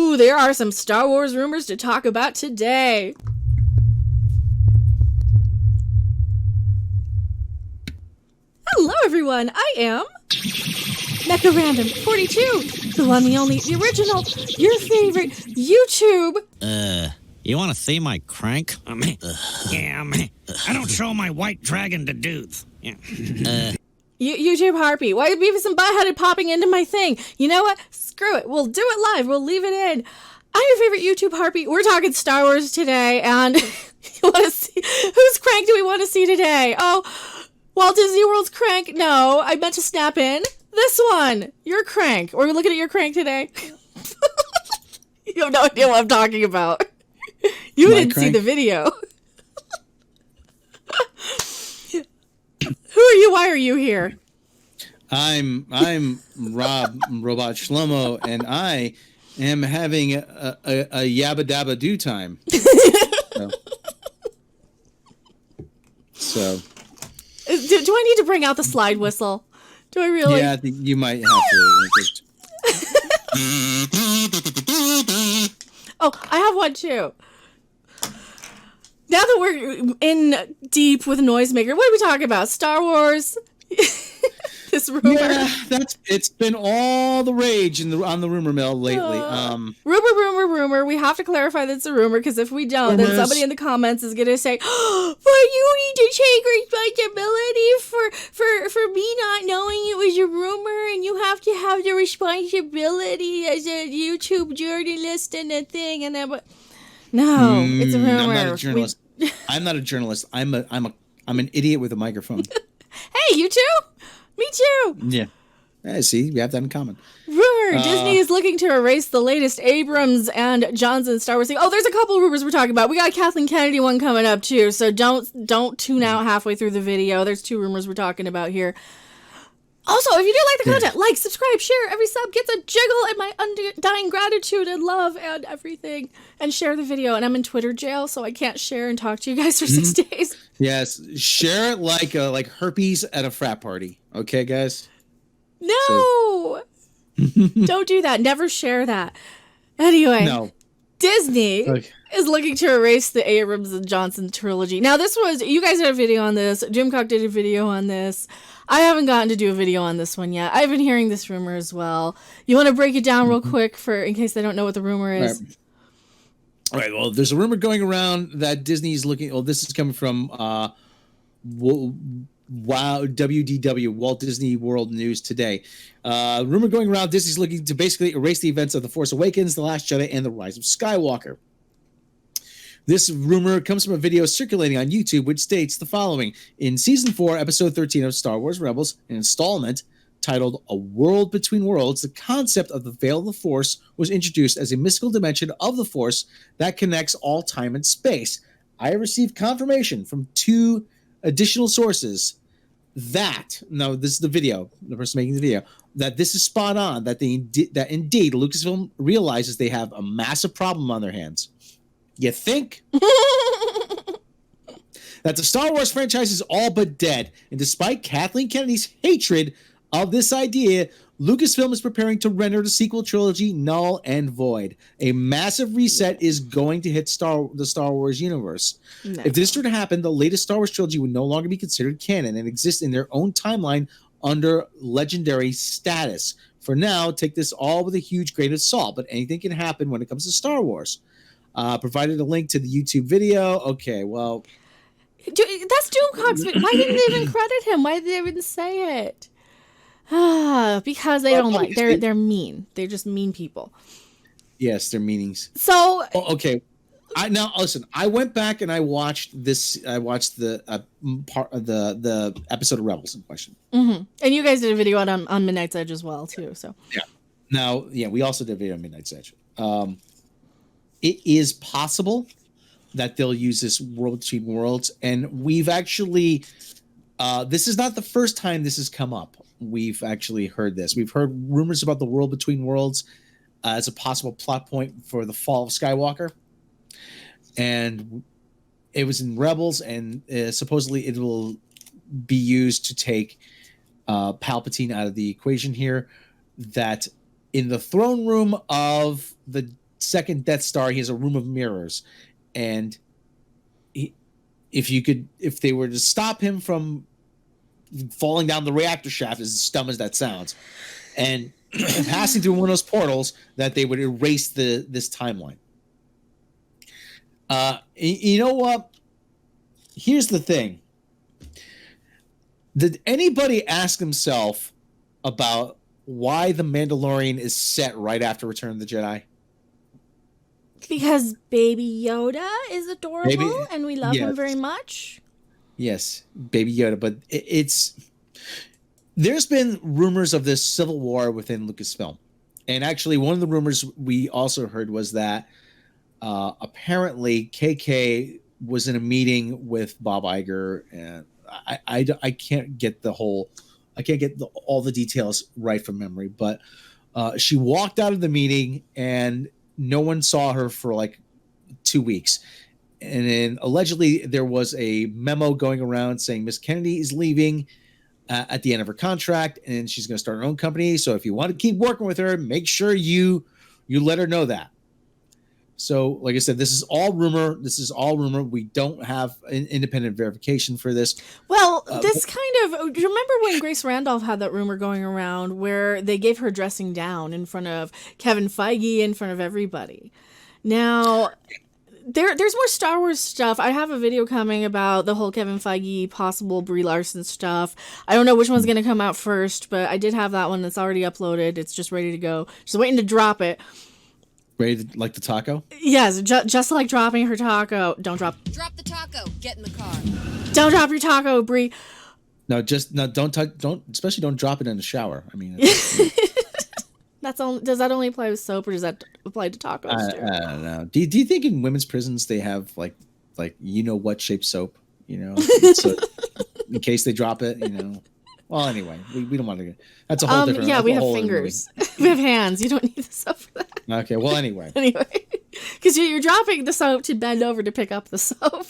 Ooh, there are some Star Wars rumors to talk about today. Hello, everyone. I am Mecha Random 42, the one, the only, the original, your favorite YouTube. You want to see my crank? Yeah, I don't show my white dragon to dudes. Yeah. YouTube Harpy. Why are Beavis and Butthead popping into my thing? You know what? Screw it. We'll do it live. We'll leave it in. I'm your favorite YouTube Harpy. We're talking Star Wars today, and you want to see whose crank do we want to see today? Oh, Walt Disney World's crank? No, I meant to snap in this one. Your crank. We're looking at your crank today. You have no idea what I'm talking about. You didn't see the video. Who are you? Why are you here? I'm Rob Robot Shlomo, and I am having a yabba dabba do time. So. Do I need to bring out the slide whistle? Do I really? Yeah, I think you might have to. Oh, I have one too. Now that we're in deep with Noisemaker, what are we talking about? Star Wars? This rumor? Yeah, it's been all the rage on the rumor mill lately. Rumor. We have to clarify that it's a rumor, because if we don't, then somebody in the comments is going to say, oh, but you need to take responsibility for me not knowing it was a rumor, and you have to have the responsibility as a YouTube journalist and a thing. And then, no, it's a rumor. I'm not a journalist. I'm not a journalist. I'm an idiot with a microphone. Hey, you too? Me too. Yeah. See, we have that in common. Rumor, Disney is looking to erase the latest Abrams and Johnson Star Wars thing. Oh, there's a couple rumors we're talking about. We got a Kathleen Kennedy one coming up too, so don't tune out halfway through the video. There's 2 rumors we're talking about here. Also, if you do like the content, like, subscribe, share. Every sub gets a jiggle and my undying gratitude and love and everything. And share the video. And I'm in Twitter jail, so I can't share and talk to you guys for 6 days. Yes, share it like herpes at a frat party. Okay, guys? No! Don't do that. Never share that. Anyway, no. Disney is looking to erase the Abrams and Johnson trilogy. Now, you guys did a video on this. Jimcock did a video on this. I haven't gotten to do a video on this one yet. I've been hearing this rumor as well. You want to break it down real quick in case they don't know what the rumor is? All right. Well, there's a rumor going around that Disney's looking. Well, this is coming from WDW, Walt Disney World News Today. Rumor going around, Disney's looking to basically erase the events of The Force Awakens, The Last Jedi, and The Rise of Skywalker. This rumor comes from a video circulating on YouTube, which states the following. In Season 4, Episode 13 of Star Wars Rebels, an installment titled A World Between Worlds, the concept of the Veil of the Force was introduced as a mystical dimension of the Force that connects all time and space. I received confirmation from 2 additional sources that, now this is the video, the person making the video, that this is spot on, that indeed Lucasfilm realizes they have a massive problem on their hands. You think? That the Star Wars franchise is all but dead, and despite Kathleen Kennedy's hatred of this idea, Lucasfilm is preparing to render the sequel trilogy null and void. A massive reset is going to hit the Star Wars universe. No. If this were to happen, the latest Star Wars trilogy would no longer be considered canon and exist in their own timeline under legendary status. For now, take this all with a huge grain of salt, but anything can happen when it comes to Star Wars. Provided a link to the YouTube video. Okay, well. That's Doomcock's video. Why didn't they even credit him? Why did they even say it? Because they don't like. They're mean. They're just mean people. Yes, they're meanings. So. Okay. Now listen. I went back and I watched this. I watched the part of the episode of Rebels in question. Mm-hmm. And you guys did a video on Midnight's Edge as well too. So. Yeah. Now, we also did a video on Midnight's Edge. It is possible that they'll use this World Between Worlds, and we've actually this is not the first time this has come up. We've actually heard this. We've heard rumors about the World Between Worlds as a possible plot point for the fall of Skywalker, and it was in Rebels, and supposedly it will be used to take Palpatine out of the equation here. That in the throne room of the second Death Star, he has a room of mirrors, and if they were to stop him from falling down the reactor shaft, as dumb as that sounds, and passing through one of those portals, that they would erase this timeline. You know what? Here's the thing. Did anybody ask himself about why the Mandalorian is set right after Return of the Jedi? Because Baby Yoda is adorable and we love him very much. Yes, Baby Yoda. But there's been rumors of this civil war within Lucasfilm. And actually, one of the rumors we also heard was that apparently KK was in a meeting with Bob Iger, and I can't get all the details right from memory, but she walked out of the meeting and no one saw her for like 2 weeks. And then allegedly there was a memo going around saying Miss Kennedy is leaving at the end of her contract and she's going to start her own company. So if you want to keep working with her, make sure you let her know that. So, like I said, this is all rumor. We don't have independent verification for this. Well, this kind of... Do you remember when Grace Randolph had that rumor going around where they gave her dressing down in front of Kevin Feige, in front of everybody? Now, there's more Star Wars stuff. I have a video coming about the whole Kevin Feige, possible Brie Larson stuff. I don't know which one's going to come out first, but I did have that one that's already uploaded. It's just ready to go. Just waiting to drop it. Ready to, like the taco? Yes, just like dropping her taco. Don't drop the taco. Get in the car. Don't drop your taco, Brie. No, especially don't drop it in the shower. I mean, that's all. Does that only apply with soap, or does that apply to tacos too? I don't know. Do you think in women's prisons they have like what shaped soap? So in case they drop it, Well, anyway, we don't want to get. That's a whole different. Yeah, we have fingers. We have hands. You don't need the soap for that. Okay. Well, anyway. Because you're dropping the soap to bend over to pick up the soap.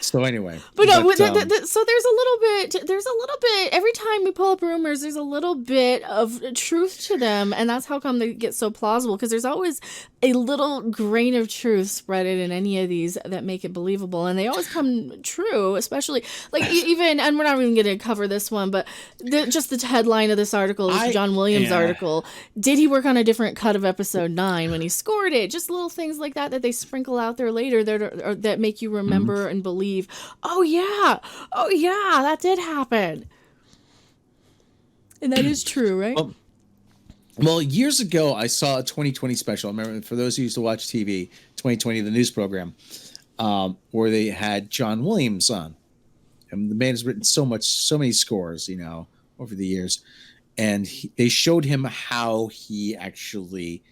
So anyway, so there's a little bit. Every time we pull up rumors, there's a little bit of truth to them, and that's how come they get so plausible. Because there's always a little grain of truth spread in any of these that make it believable, and they always come true. Especially like even, and we're not even going to cover this one, but just the headline of this article, this John Williams article. Did he work on a different cut of Episode 9 when he scored it? Just little things like that they sprinkle out there later that make you remember and believe. Oh yeah, that did happen, and that is true, right? Well, years ago, I saw a 2020 special. I remember, for those who used to watch TV, 2020, the news program, where they had John Williams on, and the man has written so many scores, over the years, and they showed him how he actually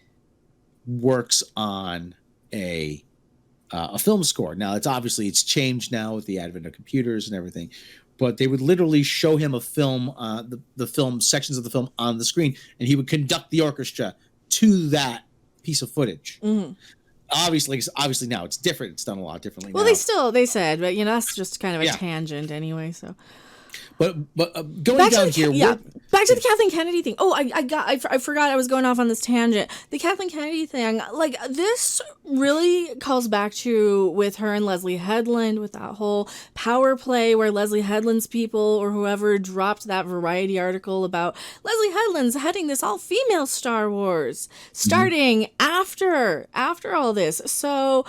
works on a film score. Now, it's changed now with the advent of computers and everything, but they would literally show him a film, the film sections of the film on the screen, and he would conduct the orchestra to that piece of footage. Mm-hmm. Obviously now it's different. It's done a lot differently. Well, they said, but that's just kind of a tangent anyway. So. But going back down here, back to the Kathleen Kennedy thing. Oh, I forgot I was going off on this tangent. The Kathleen Kennedy thing, like this really calls back to with her and Leslie Headland with that whole power play where Leslie Headland's people or whoever dropped that Variety article about Leslie Headland's heading this all-female Star Wars starting after all this. So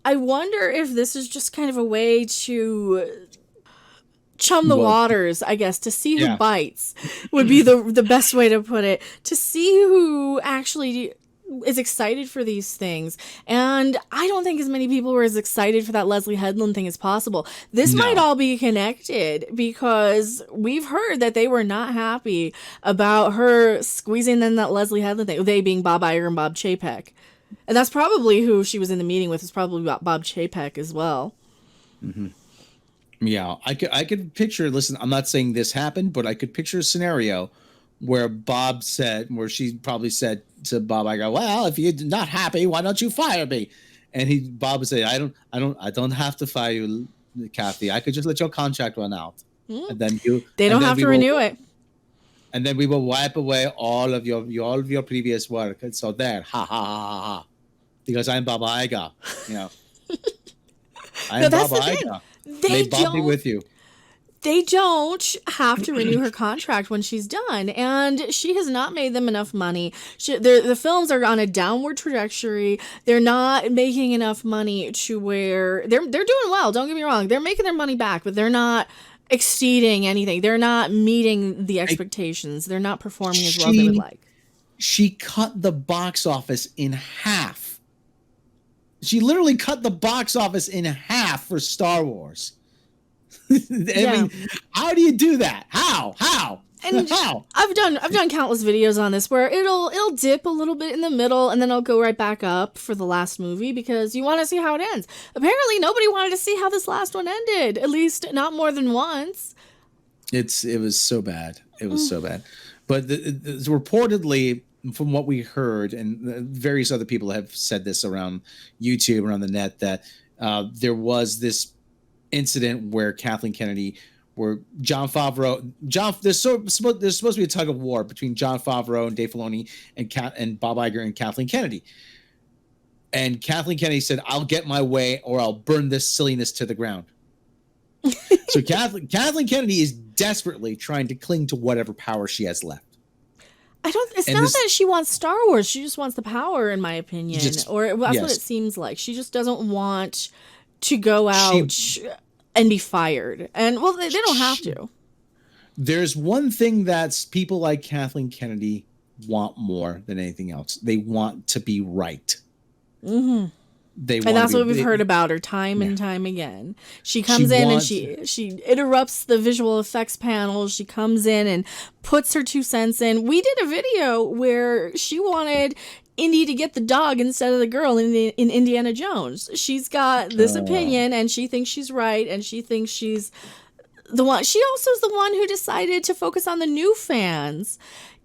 I wonder if this is just kind of a way to chum the waters, I guess, to see who bites would be the best way to put it, to see who actually is excited for these things. And I don't think as many people were as excited for that Leslie Headland thing as possible. This might all be connected because we've heard that they were not happy about her squeezing in that Leslie Headland thing, they being Bob Iger and Bob Chapek. And that's probably who she was in the meeting with, is probably Bob Chapek as well. Mm-hmm. Yeah, I could picture. Listen, I'm not saying this happened, but I could picture a scenario where she probably said to Bob, "I go, well, if you're not happy, why don't you fire me?" And Bob would say, "I don't have to fire you, Kathy. I could just let your contract run out, and then they don't have to renew it." and then we will wipe away all of your previous work. And so there, ha ha ha ha ha, because I'm Baba Yaga, you know. I'm that's Baba the thing. Yaga. They May Bob be don't. with you. They don't have to renew her contract when she's done, and she has not made them enough money. The films are on a downward trajectory. They're not making enough money to where they're doing well. Don't get me wrong; they're making their money back, but they're not exceeding anything. They're not meeting the expectations. They're not performing as well as they would like. She cut the box office in half. She literally cut the box office in half for Star Wars. I mean, how do you do that? How? And how? I've done countless videos on this where it'll dip a little bit in the middle and then it'll go right back up for the last movie because you want to see how it ends. Apparently, nobody wanted to see how this last one ended. At least not more than once. It was so bad. It was so bad. But reportedly, from what we heard, and various other people have said this around YouTube, around the net, that there was this incident where Kathleen Kennedy, where Jon Favreau, there's supposed to be a tug of war between Jon Favreau and Dave Filoni and Bob Iger and Kathleen Kennedy. And Kathleen Kennedy said, "I'll get my way, or I'll burn this silliness to the ground." So Kathleen Kennedy is desperately trying to cling to whatever power she has left. It's not that she wants Star Wars. She just wants the power, in my opinion. That's what it seems like. She just doesn't want to go out and be fired. And, well, they don't have to. There's one thing that people like Kathleen Kennedy want more than anything else. They want to be right. Mm-hmm. And that's what we've heard about her time and time again. She comes in and she interrupts the visual effects panel. She comes in and puts her 2 cents in. We did a video where she wanted Indy to get the dog instead of the girl in Indiana Jones. She's got this opinion and she thinks she's right and she thinks she's the one. She also is the one who decided to focus on the new fans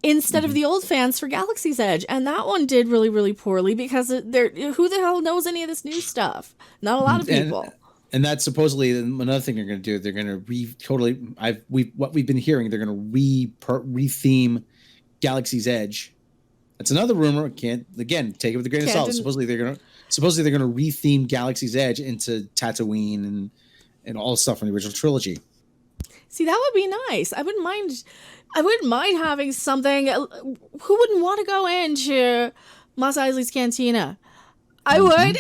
instead of the old fans for Galaxy's Edge. And that one did really, really poorly because who the hell knows any of this new stuff? Not a lot of people. And that's supposedly another thing they're going to do. They're going to what we've been hearing, they're going to re-theme Galaxy's Edge. That's another rumor. Can't, again, take it with a grain of salt. Supposedly they're going to re-theme Galaxy's Edge into Tatooine and all the stuff from the original trilogy. See, that would be nice. I wouldn't mind having something. Who wouldn't want to go into Mos Eisley's Cantina? I would.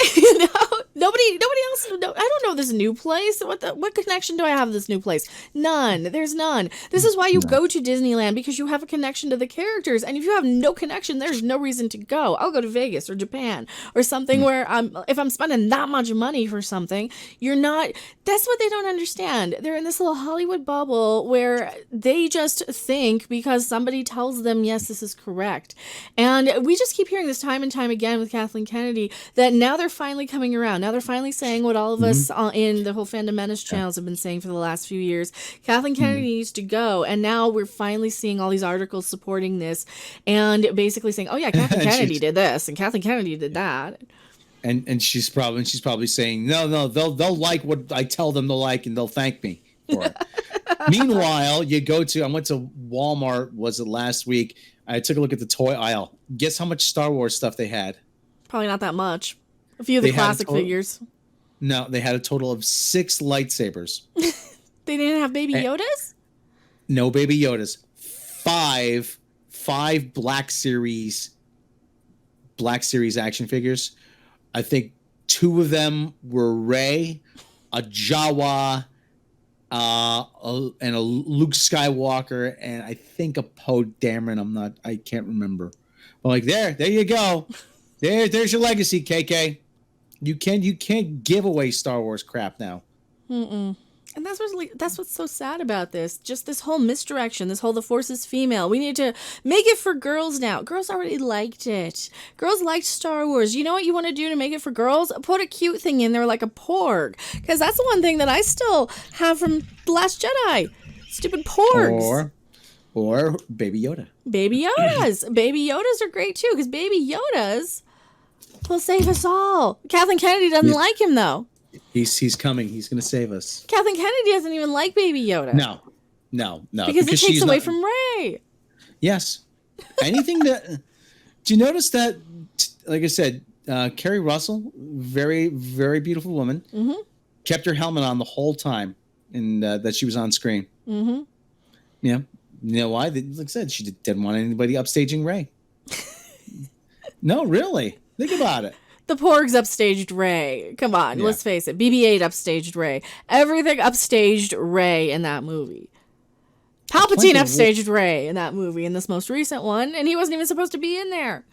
Nobody else. I don't know this new place. What connection do I have to this new place? None. There's none. This is why you go to Disneyland, because you have a connection to the characters. And if you have no connection, there's no reason to go. I'll go to Vegas or Japan or something where if I'm spending that much money for something, you're not. That's what they don't understand. They're in this little Hollywood bubble where they just think because somebody tells them, yes, this is correct. And we just keep hearing this time and time again with Kathleen Kennedy that now they're finally coming around. Now they're finally saying what all of us in the whole Fandom Menace channels have been saying for the last few years. Kathleen Kennedy needs to go. And now we're finally seeing all these articles supporting this and basically saying, oh yeah, Kathleen Kennedy did this and Kathleen Kennedy did that. And she's probably saying, no, they'll like what I tell them to like and they'll thank me for it. Meanwhile, I went to Walmart, was it last week? I took a look at the toy aisle. Guess how much Star Wars stuff they had? Probably not that much. A few of the classic figures. No, they had a total of 6 lightsabers. They didn't have Baby Yodas? No Baby Yodas. 5 Black Series action figures. I think 2 of them were Rey, a Jawa, and a Luke Skywalker, and I think a Poe Dameron. I can't remember. But like there you go. There's your legacy, KK. You can't give away Star Wars crap now. And that's what's so sad about this. Just this whole misdirection, this whole the Force is female. We need to make it for girls now. Girls already liked it. Girls liked Star Wars. You know what you want to do to make it for girls? Put a cute thing in there like a porg. Because that's the one thing that I still have from The Last Jedi. Stupid porgs. Or Baby Yoda. Baby Yodas. Baby Yodas are great too, because Baby Yodas will save us all. Kathleen Kennedy doesn't like him though. He's coming. He's going to save us. Kathleen Kennedy doesn't even like Baby Yoda. No. Because he takes away from Rey. Yes. Anything that. Do you notice that? Like I said, Kerry Russell, very very beautiful woman, kept her helmet on the whole time, and that she was on screen. Mm-hmm. Yeah. You know why? Like I said, she didn't want anybody upstaging Rey. No, really. Think about it. The Porgs upstaged Rey. Come on, let's face it. BB-8 upstaged Rey. Everything upstaged Rey in that movie. Palpatine upstaged Rey in that movie, in this most recent one, and he wasn't even supposed to be in there.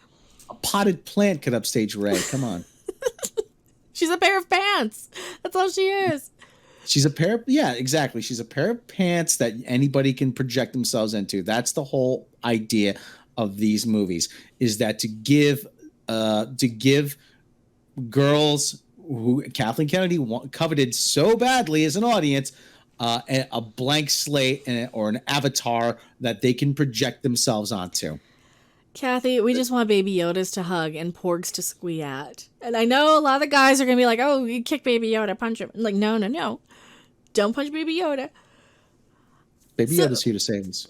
A potted plant could upstage Rey. Come on. She's a pair of pants. That's all she is. She's a pair of, yeah, exactly. She's a pair of pants that anybody can project themselves into. That's the whole idea of these movies, is that to give girls who Kathleen Kennedy coveted so badly as an audience a blank slate or an avatar that they can project themselves onto. Kathy, we just want Baby Yodas to hug and Porgs to squee at. And I know a lot of the guys are going to be like, oh, you kick Baby Yoda, punch him. I'm like, no. Don't punch Baby Yoda. Baby Yoda's here to save us.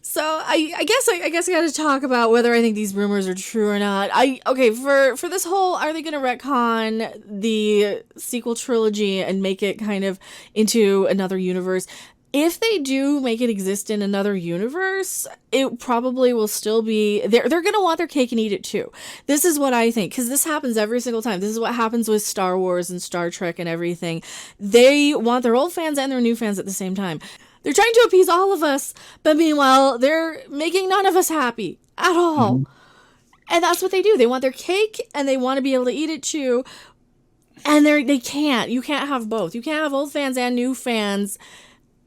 So I guess I got to talk about whether I think these rumors are true or not. For this whole, are they going to retcon the sequel trilogy and make it kind of into another universe? If they do make it exist in another universe, it probably will still be, they're going to want their cake and eat it too. This is what I think, because this happens every single time. This is what happens with Star Wars and Star Trek and everything. They want their old fans and their new fans at the same time. They're trying to appease all of us, but meanwhile, they're making none of us happy at all. Mm-hmm. And that's what they do. They want their cake and they want to be able to eat it too. And they can't. You can't have both. You can't have old fans and new fans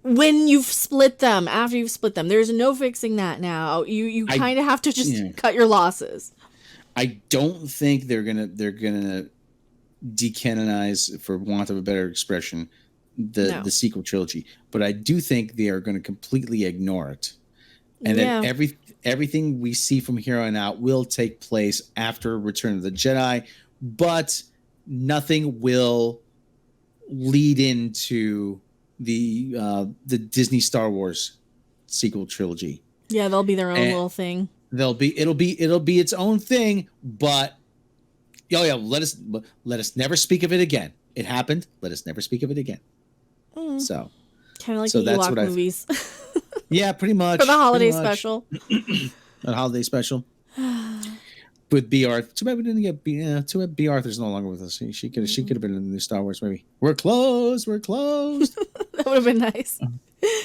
when you've split them, after you've split them. There's no fixing that now. You kind of have to just cut your losses. I don't think they're gonna de-canonize, for want of a better expression, the sequel trilogy. But I do think they are going to completely ignore it. And then everything we see from here on out will take place after Return of the Jedi, but nothing will lead into the Disney Star Wars sequel trilogy. Yeah, they'll be their own little thing. It'll be its own thing, but let us never speak of it again. It happened. Let us never speak of it again. So kind of like the Ewok movies. Yeah, pretty much for the holiday special. The holiday special with B. Arthur. Too bad we didn't get B. Too bad B. Arthur's no longer with us. She could have been in the new Star Wars movie. We're closed. That would have been nice.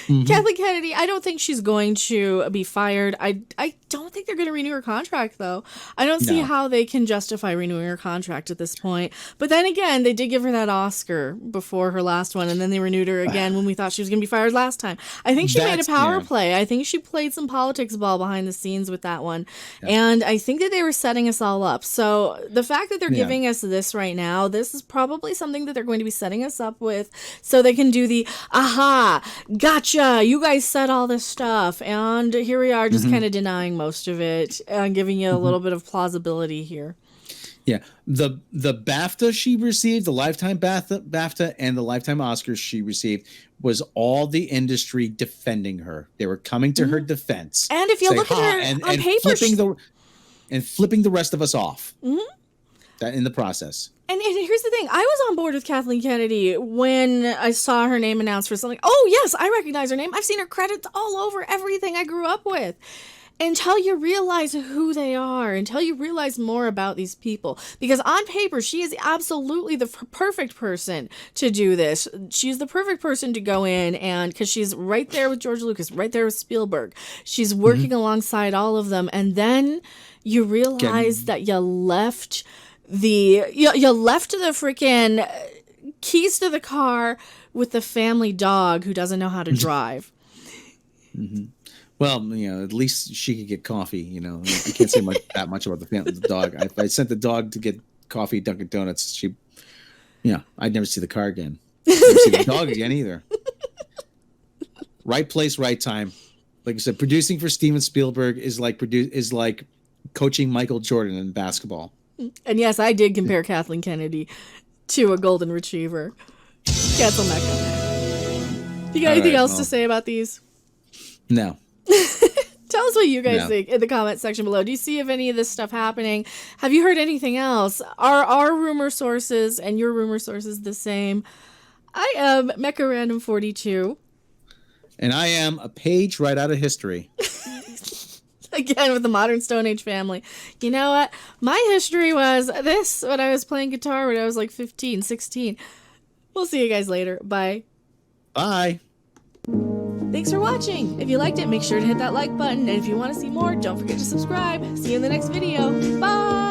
Mm-hmm. Kathleen Kennedy, I don't think she's going to be fired. I don't think they're going to renew her contract, though. I don't see how they can justify renewing her contract at this point. But then again, they did give her that Oscar before her last one, and then they renewed her again when we thought she was going to be fired last time. I think she made a power play. I think she played some politics ball behind the scenes with that one. Yeah. And I think that they were setting us all up. So the fact that they're giving us this right now, this is probably something that they're going to be setting us up with so they can do the, aha, gotcha, you guys said all this stuff, and here we are just kind of denying most of it and giving you a little bit of plausibility here. Yeah, the BAFTA she received, the Lifetime BAFTA and the Lifetime Oscars she received, was all the industry defending her. They were coming to her defense. And if you look at her on paper, flipping the rest of us off. That in the process. And here's the thing. I was on board with Kathleen Kennedy when I saw her name announced for something. Oh, yes, I recognize her name. I've seen her credits all over everything I grew up with. Until you realize who they are, until you realize more about these people. Because on paper, she is absolutely the perfect person to do this. She's the perfect person to go in, and because she's right there with George Lucas, right there with Spielberg. She's working alongside all of them. And then you realize that you left the freaking keys to the car with the family dog who doesn't know how to drive. Well, at least she could get coffee. I can't say that much about the dog. I sent the dog to get coffee at Dunkin' Donuts. I'd never see the car again. Never see the dog again either. Right place, right time. Like I said, producing for Steven Spielberg is like coaching Michael Jordan in basketball. And yes, I did compare Kathleen Kennedy to a golden retriever. Cancel Mecca. You got anything else to say about these? No. Talk Tell us what you guys Yeah. think in the comment section below. Do you see if any of this stuff happening? Have you heard anything else? Are our rumor sources and your rumor sources the same? I am Mecha Random 42. And I am a page right out of history. Again, with the modern Stone Age family. You know what? My history was this when I was playing guitar when I was like 15, 16. We'll see you guys later. Bye. Bye. Thanks for watching. If you liked it, make sure to hit that like button. And if you want to see more, don't forget to subscribe. See you in the next video. Bye.